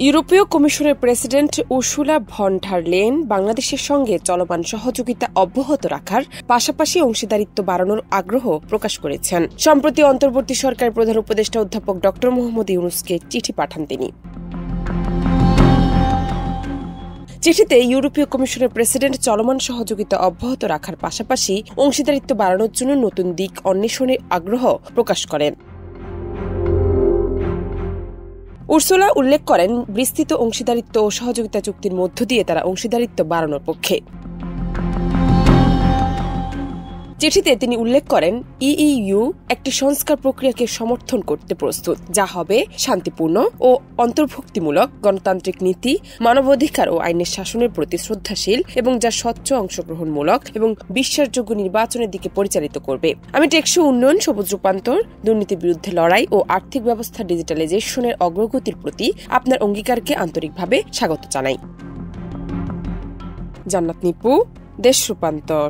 ইউরোপীয় কমিশনের president Ursula von der Leyen বাংলাদেশের সঙ্গে চলমান সহযোগিতা অব্যাহত রাখার পাশাপাশি অংশীদারিত্ব বাড়ানোর আগ্রহ প্রকাশ করেছেন। সম্প্রতি অন্তর্বর্তী সরকারের প্রধান উপদেষ্টা অধ্যাপক ড মোহাম্মদ ইউনূসকে চিঠি পাঠান তিনি। চিঠিতে ইউরোপীয় কমিশনের প্রেসিডেন্ট চলমান সহযোগিতা অব্যাহত রাখার পাশাপাশি অংশীদারিত্ব বাড়ানোর জন্য নতুন দিক অন্বেষণের আগ্রহ প্রকাশ করেন। উর্সুলা উল্লেখ করেন, বিস্তৃত অংশীদারিত্ব ও সহযোগিতা চুক্তির মধ্য দিয়ে তারা অংশীদারিত্ব বাড়ানোর পক্ষে। চিঠিতে তিনি উল্লেখ করেন, ইইউ একটি সংস্কার প্রক্রিয়াকে সমর্থন করতে প্রস্তুত, যা হবে শান্তিপূর্ণ ও অন্তর্ভুক্তিমূলক, গণতান্ত্রিক নীতি, মানবাধিকার ও আইনের শাসনের প্রতি শ্রদ্ধাশীল এবং যা স্বচ্ছ, অংশগ্রহণমূলক এবং বিশ্বাসযোগ্য নির্বাচনের দিকে পরিচালিত করবে। আমি টেকসই উন্নয়ন, সবুজ রূপান্তর, দুর্নীতির বিরুদ্ধে লড়াই ও আর্থিক ব্যবস্থা ডিজিটালাইজেশনের অগ্রগতির প্রতি আপনার অঙ্গীকারকে আন্তরিকভাবে স্বাগত জানাই। জান্নাত নিপু, দেশ রূপান্তর।